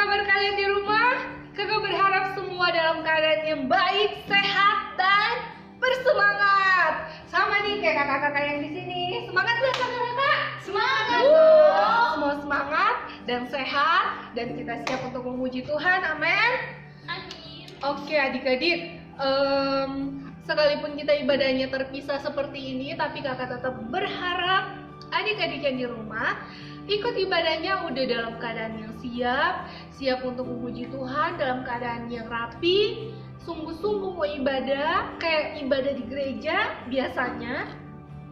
kabar kalian di rumah? Kakak berharap semua dalam keadaan yang baik, sehat, dan bersemangat. Sama nih kayak kakak-kakak yang di sini. Semangat gak kakak-kakak? Semangat dong. Semua semangat dan sehat dan kita siap untuk memuji Tuhan. Amin. Amin. Oke adik-adik, sekalipun kita ibadahnya terpisah seperti ini, tapi kakak tetap berharap adik-adik yang di rumah ikut ibadahnya udah dalam keadaan yang siap untuk memuji Tuhan, dalam keadaan yang rapi, sungguh-sungguh mau ibadah kayak ibadah di gereja biasanya,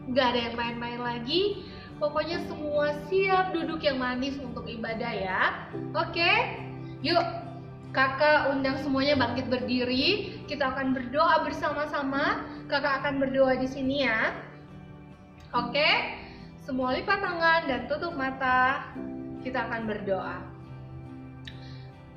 nggak ada yang main-main lagi. Pokoknya semua siap duduk yang manis untuk ibadah ya. Oke, yuk kakak undang semuanya bangkit berdiri. Kita akan berdoa bersama-sama. Kakak akan berdoa di sini ya. Oke. Semua lipat tangan dan tutup mata. Kita akan berdoa.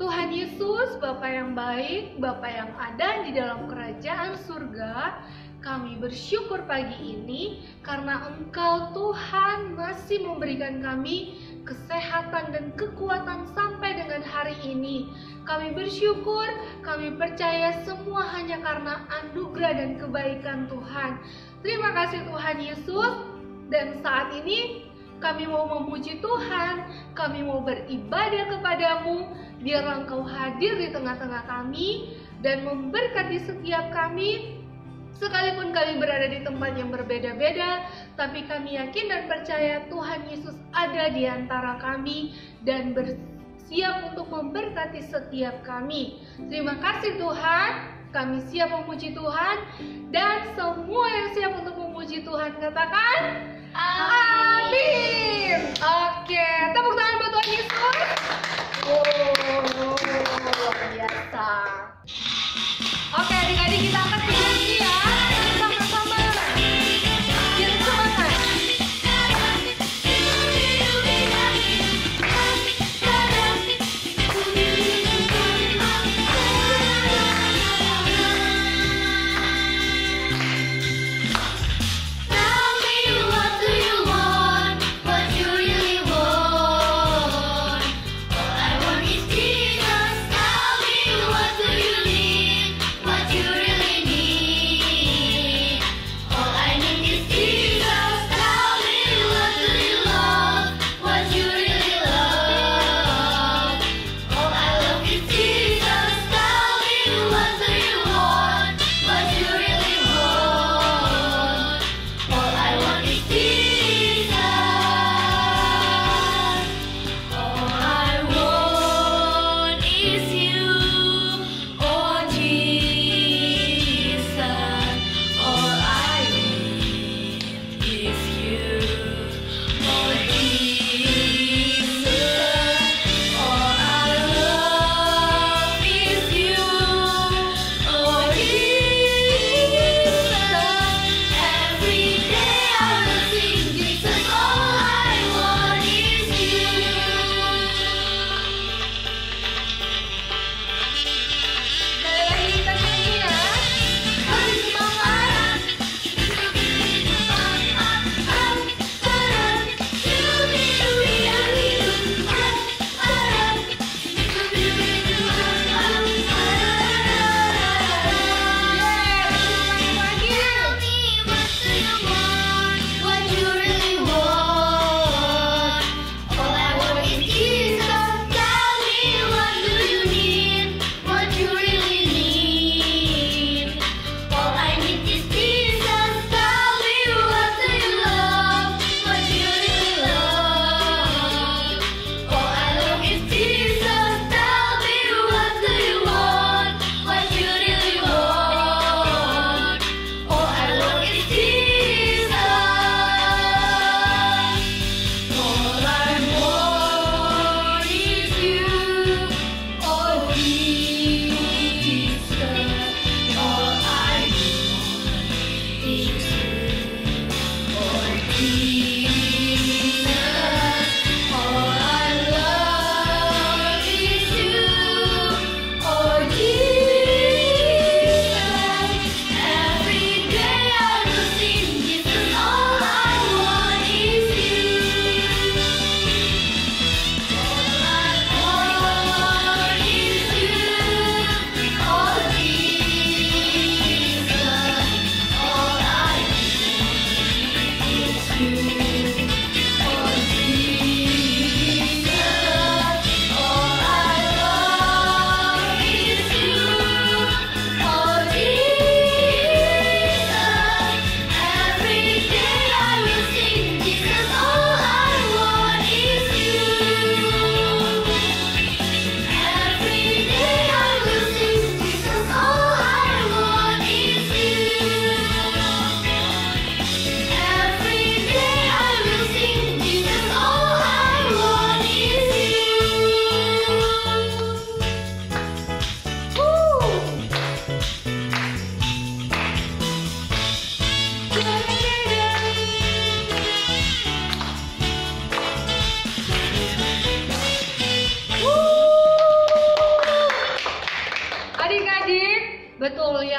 Tuhan Yesus, Bapa yang baik, Bapa yang ada di dalam kerajaan surga, kami bersyukur pagi ini karena Engkau Tuhan masih memberikan kami kesehatan dan kekuatan sampai dengan hari ini. Kami bersyukur, kami percaya semua hanya karena anugerah dan kebaikan Tuhan. Terima kasih Tuhan Yesus. Dan saat ini kami mau memuji Tuhan, kami mau beribadah kepadamu, biarlah Engkau hadir di tengah-tengah kami dan memberkati setiap kami. Sekalipun kami berada di tempat yang berbeda-beda, tapi kami yakin dan percaya Tuhan Yesus ada di antara kami dan bersiap untuk memberkati setiap kami. Terima kasih Tuhan, kami siap memuji Tuhan, dan semua yang siap untuk memuji Tuhan katakan amin. Oke, tepuk tangan buat Tuhan Yesus. Luar biasa. Oke adik-adik, kita akan bernyanyi ya sama-sama. Biar semangat. What you really want? All I want is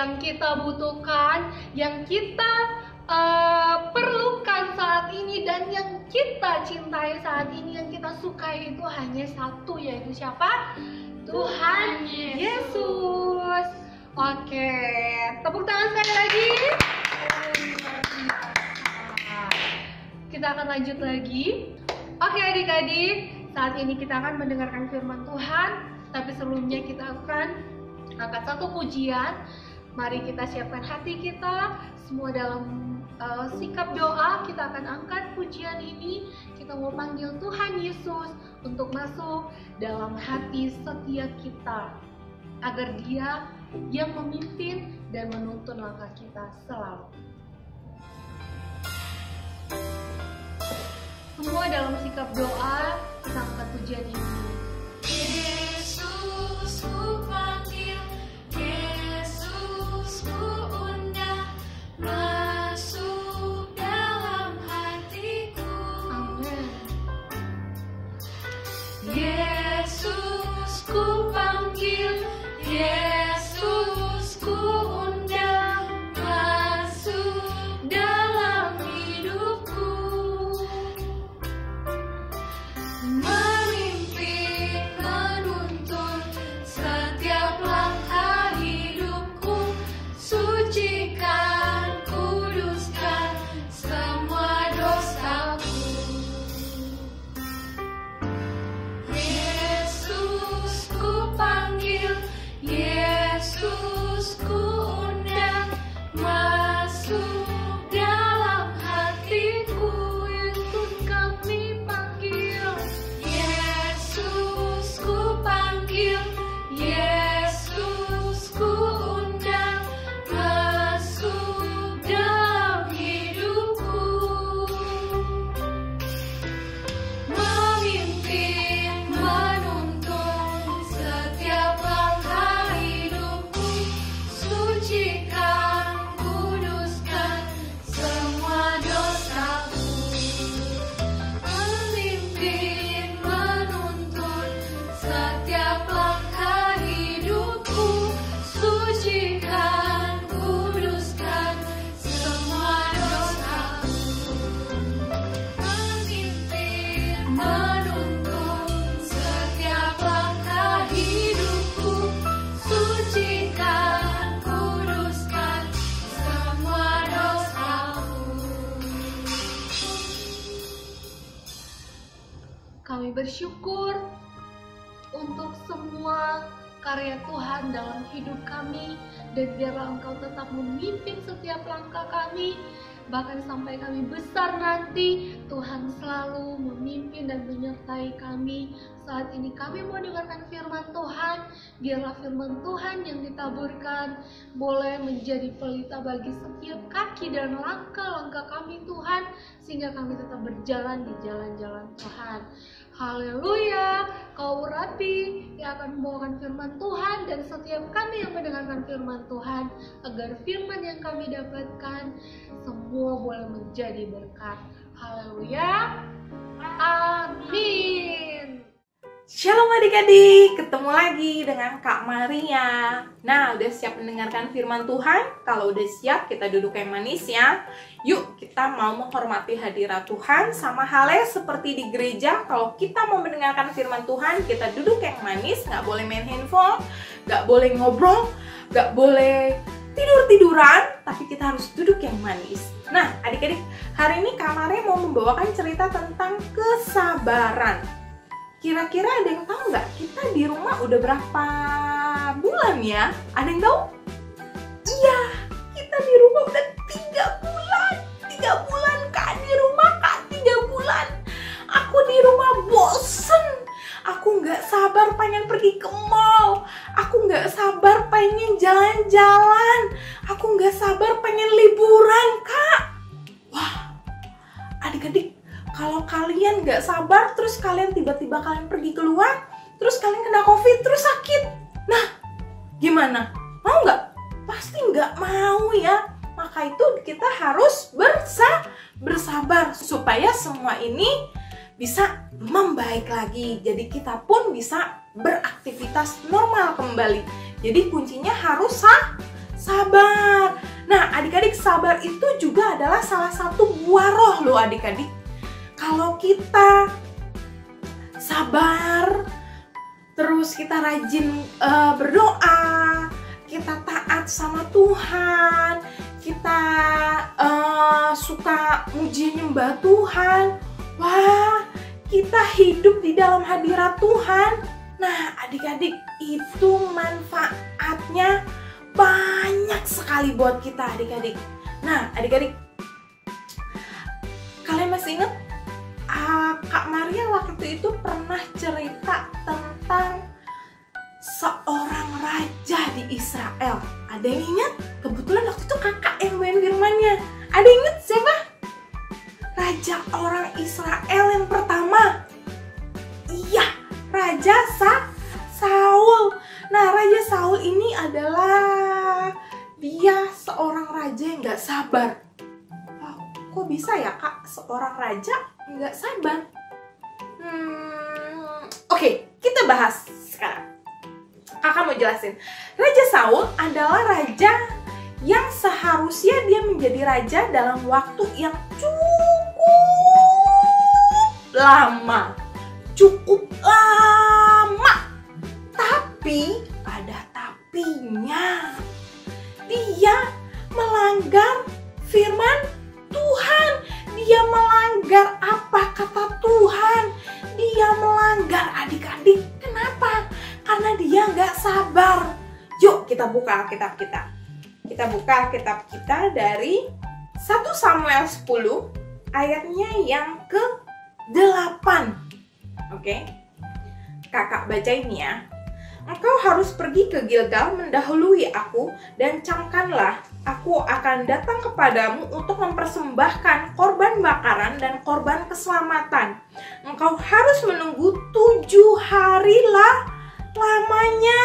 yang kita butuhkan, yang kita perlukan saat ini, dan yang kita cintai saat ini, yang kita sukai itu hanya satu, yaitu siapa? Tuhan Yesus. Oke, tepuk tangan sekali lagi. Kita akan lanjut lagi. Oke adik-adik, saat ini kita akan mendengarkan firman Tuhan. Tapi sebelumnya kita akan angkat satu pujian. Mari kita siapkan hati kita. Semua dalam sikap doa kita akan angkat pujian ini. Kita mau panggil Tuhan Yesus untuk masuk dalam hati setiap kita, agar Dia yang memimpin dan menuntun langkah kita selalu. Semua dalam sikap doa kita angkat pujian ini. Yesus ku panggil, Yesus ku undang, masuk dalam hatiku. Amin. Yesus ku panggil, Yesus ku undang, masuk dalam hidupku. Memimpin, menuntun setiap langkah hidupku, sucikan, kuduskan semua dosaku. Yesus ku panggil, Yesus ku undang, masuk dalam hatiku. Yesus kami panggil. Yesus ku panggil, Yesus ku undang, masuk dalam hidupku. Memimpin, menuntun setiap langkah hidupku, sucikan, kuduskan semua dosaku. Memimpin, menuntun setiap langkah hidupku, sucikan, kuduskan semua dosaku. Memimpin, menuntun setiap langkah hidupku, sucikan, kuduskan semua dosaku. Kami bersyukur untuk semua karya Tuhan dalam hidup kami, dan biarlah Engkau tetap memimpin setiap langkah kami, bahkan sampai kami besar nanti. Tuhan selalu memimpin dan menyertai kami. Saat ini kami mau dengarkan firman Tuhan. Biarlah firman Tuhan yang ditaburkan boleh menjadi pelita bagi setiap kaki dan langkah-langkah kami Tuhan, sehingga kami tetap berjalan di jalan-jalan Tuhan. Haleluya, Kau Rabi yang akan membawakan firman Tuhan, dan setiap kami yang mendengarkan firman Tuhan, agar firman yang kami dapatkan semua boleh menjadi berkat. Haleluya, amin. Shalom adik-adik, ketemu lagi dengan Kak Maria. Nah, udah siap mendengarkan firman Tuhan? Kalau udah siap, kita duduk yang manis ya. Yuk, kita mau menghormati hadirat Tuhan. Sama halnya seperti di gereja, kalau kita mau mendengarkan firman Tuhan, kita duduk yang manis, nggak boleh main handphone, nggak boleh ngobrol, nggak boleh tidur-tiduran, tapi kita harus duduk yang manis. Nah, adik-adik, hari ini Kak Maria mau membawakan cerita tentang kesabaran. Kira-kira ada yang tahu nggak, kita di rumah udah berapa bulan ya? Ada yang tahu? Iya, kita di rumah udah 3 bulan. 3 bulan Kak di rumah, Kak 3 bulan. Aku di rumah bosen. Aku nggak sabar pengen pergi ke mall. Aku nggak sabar pengen jalan-jalan. Aku nggak sabar pengen liburan, Kak. Wah, adik-adik, kalau kalian nggak sabar, terus kalian tiba-tiba kalian pergi keluar, terus kalian kena COVID, terus sakit. Nah, gimana? Mau nggak? Pasti nggak mau ya. Maka itu kita harus bersabar supaya semua ini bisa membaik lagi. Jadi kita pun bisa beraktivitas normal kembali. Jadi kuncinya harus sabar. Nah, adik-adik, sabar itu juga adalah salah satu buah roh loh adik-adik. Kalau kita sabar, terus kita rajin berdoa, kita taat sama Tuhan, kita suka muji nyembah Tuhan, wah, kita hidup di dalam hadirat Tuhan. Nah, adik-adik, itu manfaatnya banyak sekali buat kita adik-adik. Nah, adik-adik, kalian masih ingat Kak Maria waktu itu pernah cerita tentang seorang raja di Israel. Ada yang ingat? Kebetulan waktu itu kakak yang main firmannya. Ada yang ingat siapa? Raja orang Israel yang pertama. Iya, Raja Saul. Nah, Raja Saul ini adalah dia seorang raja yang gak sabar. Kok bisa ya kak, seorang raja gak sabar? Oke, kita bahas sekarang. Kakak mau jelasin. Raja Saul adalah raja yang seharusnya dia menjadi raja dalam waktu yang cukup lama. Tapi ada tapinya. Dia melanggar firman Tuhan. Dia melanggar apa kata Tuhan. Dia melanggar adik-adik. Kenapa? Karena dia nggak sabar. Yuk kita buka Alkitab kita. Kita buka Alkitab kita dari 1 Samuel 10 ayatnya yang ke-8. Oke? Kakak baca ini ya. Engkau harus pergi ke Gilgal mendahului aku dan camkanlah, aku akan datang kepadamu untuk mempersembahkan korban bakaran dan korban keselamatan. Engkau harus menunggu 7 hari lamanya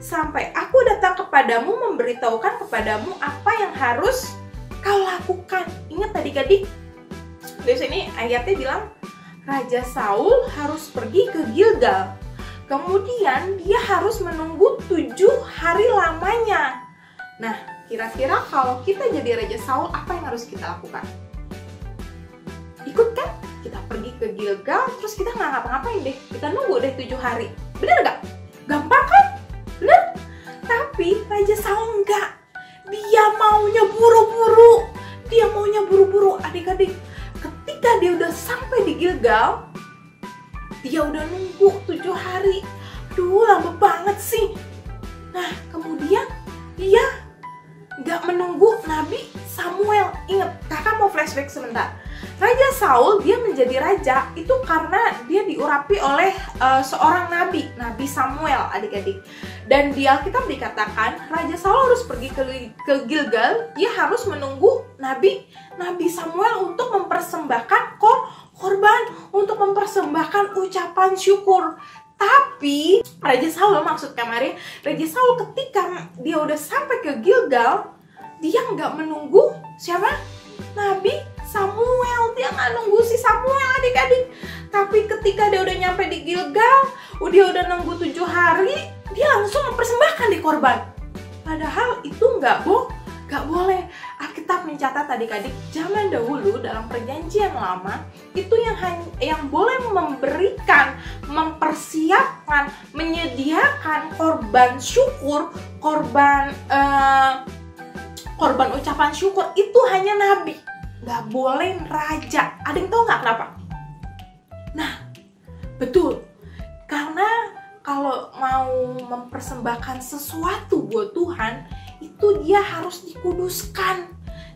sampai aku datang kepadamu memberitahukan kepadamu apa yang harus kau lakukan. Ingat adik-adik, di sini ayatnya bilang Raja Saul harus pergi ke Gilgal. Kemudian dia harus menunggu 7 hari lamanya. Nah, kira-kira kalau kita jadi Raja Saul, apa yang harus kita lakukan? Ikut kan? Kita pergi ke Gilgal, terus kita nggak ngapa-ngapain deh. Kita nunggu deh 7 hari. Bener nggak? Gampang kan? Bener? Tapi Raja Saul nggak. Dia maunya buru-buru. Dia maunya buru-buru adik-adik. Ketika dia udah sampai di Gilgal, dia udah nunggu 7 hari. Duh, lama banget sih. Nah, kemudian dia gak menunggu Nabi Samuel. Ingat, kakak mau flashback sebentar. Raja Saul, dia menjadi raja itu karena dia diurapi oleh seorang nabi, Nabi Samuel, adik-adik. Dan di Alkitab dikatakan, Raja Saul harus pergi ke Gilgal. Dia harus menunggu Nabi Samuel untuk mempersembahkan korban, untuk mempersembahkan ucapan syukur. Tapi Raja Saul, maksud kemarin Raja Saul ketika dia udah sampai ke Gilgal, dia nggak menunggu siapa? Nabi Samuel. Dia nggak nunggu si Samuel adik-adik. Tapi ketika dia udah nyampe di Gilgal, dia udah nunggu 7 hari, dia langsung mempersembahkan di korban. Padahal itu nggak boleh. Alkitab mencatat adik-adik, zaman dahulu dalam perjanjian lama itu yang boleh memberikan, mempersiapkan, menyediakan korban syukur, korban ucapan syukur itu hanya nabi, nggak boleh raja. Ada yang tahu nggak kenapa? Nah, betul, karena kalau mau mempersembahkan sesuatu buat Tuhan, itu dia harus dikuduskan,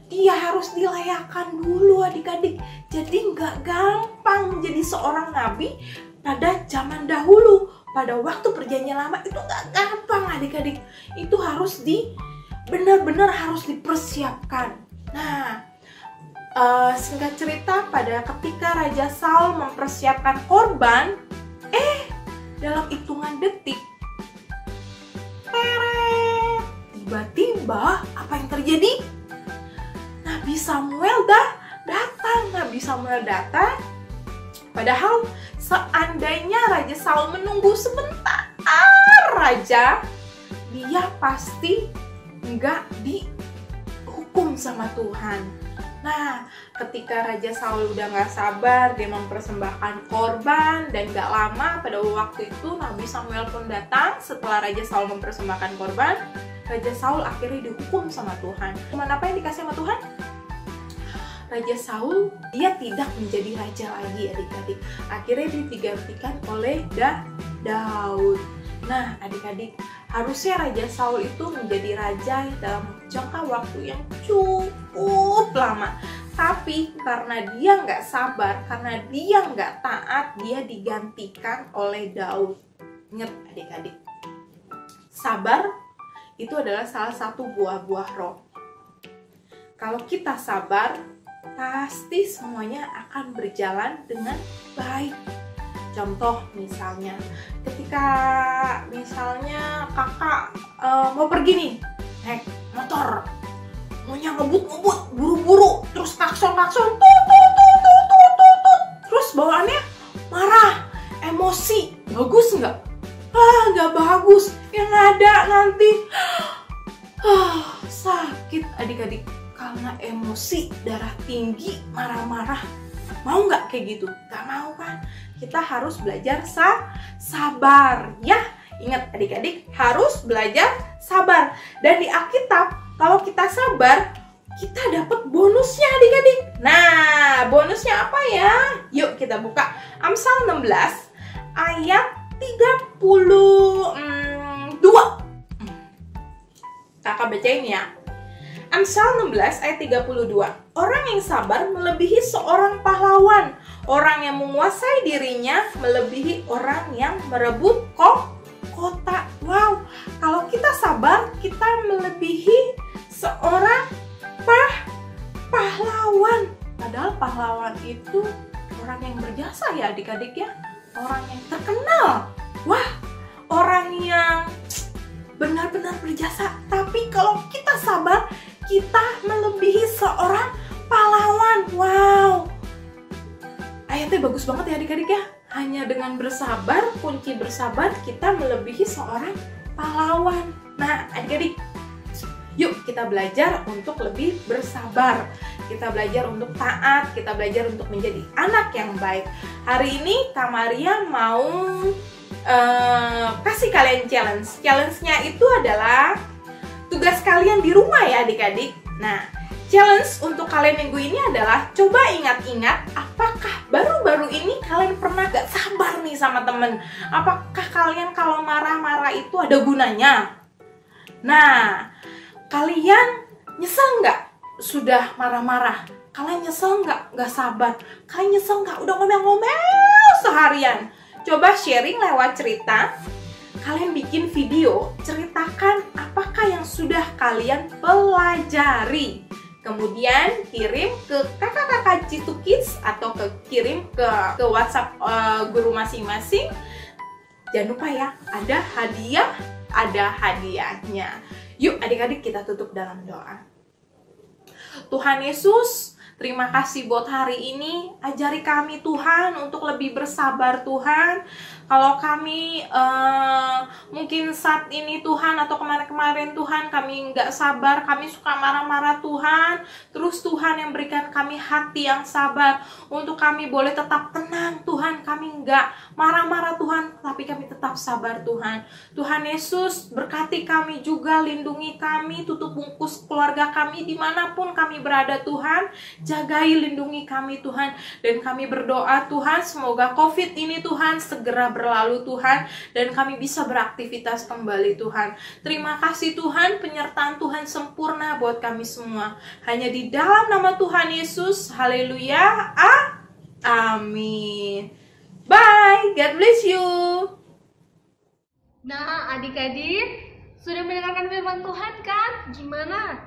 dia harus dilayakkan dulu adik-adik. Jadi nggak gampang menjadi seorang nabi pada zaman dahulu. Pada waktu perjanjian lama itu nggak gampang adik-adik. Itu harus benar-benar harus dipersiapkan. Nah, singkat cerita, pada ketika Raja Saul mempersiapkan korban, dalam hitungan detik, tiba-tiba apa yang terjadi? Nabi Samuel datang. Padahal seandainya Raja Saul menunggu sebentar raja, dia pasti nggak dihukum sama Tuhan. Nah, ketika Raja Saul udah nggak sabar, dia mempersembahkan korban, dan nggak lama pada waktu itu Nabi Samuel pun datang setelah Raja Saul mempersembahkan korban. Raja Saul akhirnya dihukum sama Tuhan. Hukuman apa yang dikasih sama Tuhan? Raja Saul, dia tidak menjadi raja lagi, adik-adik. Akhirnya dia digantikan oleh Daud. Nah, adik-adik, harusnya Raja Saul itu menjadi raja dalam jangka waktu yang cukup lama. Tapi karena dia nggak sabar, karena dia nggak taat, dia digantikan oleh Daud. Ingat adik-adik, sabar itu adalah salah satu buah-buah roh. Kalau kita sabar, pasti semuanya akan berjalan dengan baik. Contoh misalnya, ketika misalnya kakak mau pergi nih, naik motor, maunya ngebut-ngebut, buru-buru, terus klakson-klakson, tut, terus bawaannya marah, emosi, bagus nggak? Nggak bagus, yang ada nanti sakit adik-adik, karena emosi, darah tinggi, marah-marah. Mau nggak kayak gitu? Nggak mau kan? Kita harus belajar sabar ya. Ingat adik-adik, harus belajar sabar. Dan di Alkitab, kalau kita sabar, kita dapat bonusnya adik-adik. Nah, bonusnya apa ya? Yuk kita buka Amsal 16 ayat 32. Kakak bacain ya. Amsal 16 ayat 32. Orang yang sabar melebihi seorang pahlawan. Orang yang menguasai dirinya melebihi orang yang merebut kota. Wow, kalau kita sabar, kita melebihi seorang pahlawan. Padahal pahlawan itu orang yang berjasa ya adik-adik ya. Orang yang terkenal. Wah, orang yang benar-benar berjasa. Tapi kalau kita sabar, kita melebihi seorang pahlawan. Wow, ayatnya bagus banget ya adik-adik ya. Hanya dengan bersabar, kunci bersabar, kita melebihi seorang pahlawan. Nah adik-adik, yuk kita belajar untuk lebih bersabar. Kita belajar untuk taat, kita belajar untuk menjadi anak yang baik. Hari ini Kak Maria mau kasih kalian challenge. Challenge-nya itu adalah tugas kalian di rumah ya adik-adik. Nah, challenge untuk kalian minggu ini adalah coba ingat-ingat, apakah baru-baru ini kalian pernah gak sabar nih sama temen? Apakah kalian kalau marah-marah itu ada gunanya? Nah, kalian nyesel nggak sudah marah-marah? Kalian nyesel nggak sabar? Kalian nyesel nggak udah ngomel-ngomel seharian? Coba sharing lewat cerita. Kalian bikin video, ceritakan apakah yang sudah kalian pelajari. Kemudian kirim ke kakak-kakak Citukis atau kirim ke WhatsApp guru masing-masing. Jangan lupa ya, ada hadiahnya. Yuk adik-adik kita tutup dalam doa. Tuhan Yesus, terima kasih buat hari ini. Ajari kami Tuhan untuk lebih bersabar Tuhan. Kalau kami mungkin saat ini Tuhan atau kemarin-kemarin Tuhan kami nggak sabar, kami suka marah-marah Tuhan. Terus Tuhan yang berikan kami hati yang sabar untuk kami boleh tetap tenang Tuhan. Kami nggak marah-marah Tuhan, tapi kami tetap sabar Tuhan. Tuhan Yesus berkati kami juga, lindungi kami, tutup bungkus keluarga kami dimanapun kami berada Tuhan. Jagai, lindungi kami Tuhan. Dan kami berdoa Tuhan, semoga COVID ini Tuhan segera berlalu Tuhan, dan kami bisa beraktivitas kembali Tuhan. Terima kasih Tuhan, penyertaan Tuhan sempurna buat kami semua. Hanya di dalam nama Tuhan Yesus, haleluya, amin. Bye, God bless you. Nah adik-adik, sudah mendengarkan firman Tuhan kan? Gimana?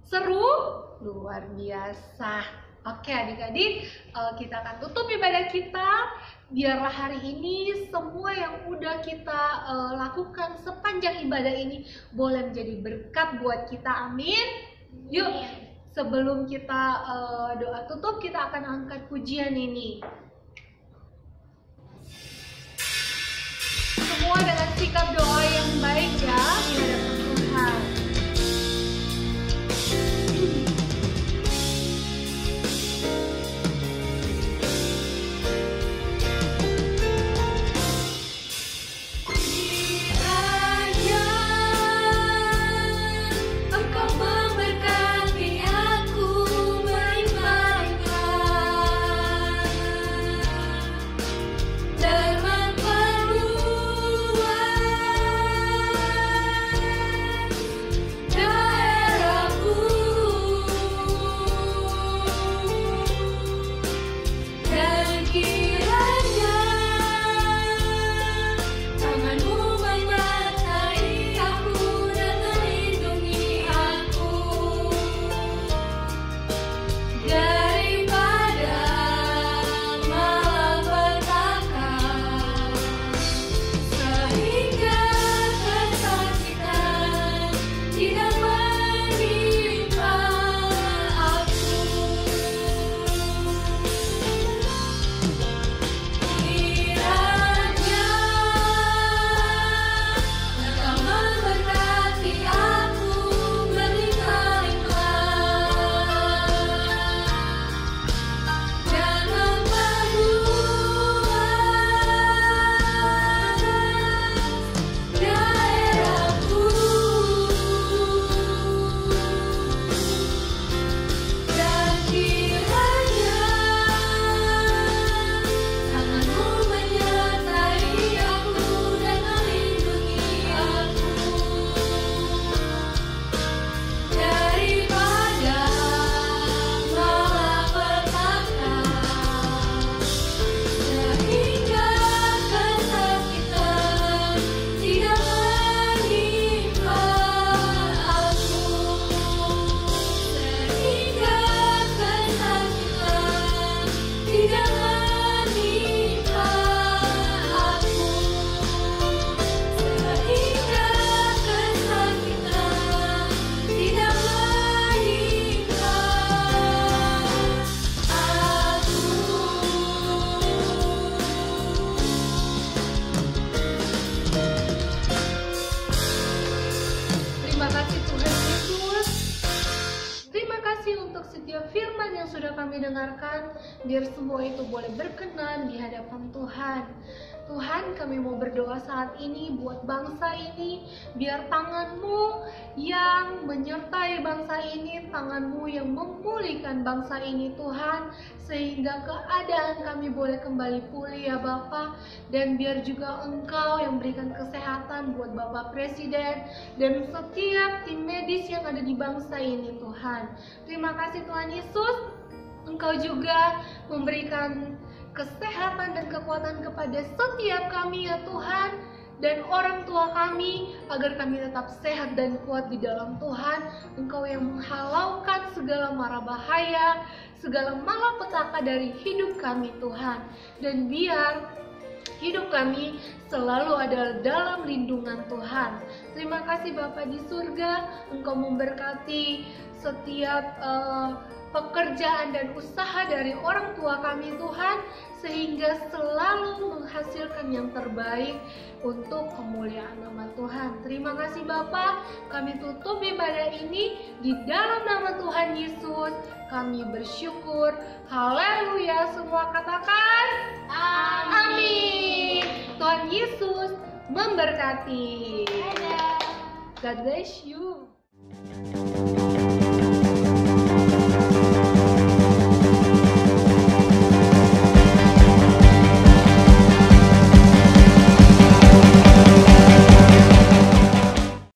Seru? Luar biasa. Oke adik-adik, kita akan tutup ibadah kita. Biarlah hari ini semua yang udah kita lakukan sepanjang ibadah ini boleh menjadi berkat buat kita, amin. Yuk, sebelum kita doa tutup, kita akan angkat pujian ini. Semua dengan sikap doa yang baik ya di hadapan Tuhan. yang sudah kami dengarkan, biar semua itu boleh berkenan di hadapan Tuhan. Tuhan, kami mau berdoa saat ini buat bangsa ini, biar tangan-Mu yang menyertai bangsa ini, tangan-Mu yang memulihkan bangsa ini Tuhan, sehingga keadaan kami boleh kembali pulih ya Bapa, dan biar juga Engkau yang berikan kesehatan buat Bapak Presiden dan setiap tim medis yang ada di bangsa ini Tuhan. Terima kasih Tuhan Yesus, Engkau juga memberikan kesehatan dan kekuatan kepada setiap kami ya Tuhan, dan orang tua kami, agar kami tetap sehat dan kuat di dalam Tuhan. Engkau yang menghalaukan segala mara bahaya, segala malapetaka dari hidup kami Tuhan, dan biar hidup kami selalu ada dalam lindungan Tuhan. Terima kasih Bapa di surga, Engkau memberkati setiap pekerjaan dan usaha dari orang tua kami Tuhan, sehingga selalu menghasilkan yang terbaik untuk kemuliaan nama Tuhan. Terima kasih Bapa, kami tutup ibadah ini di dalam nama Tuhan Yesus. Kami bersyukur. Haleluya, semua katakan amin. Tuhan Yesus memberkati. God bless you.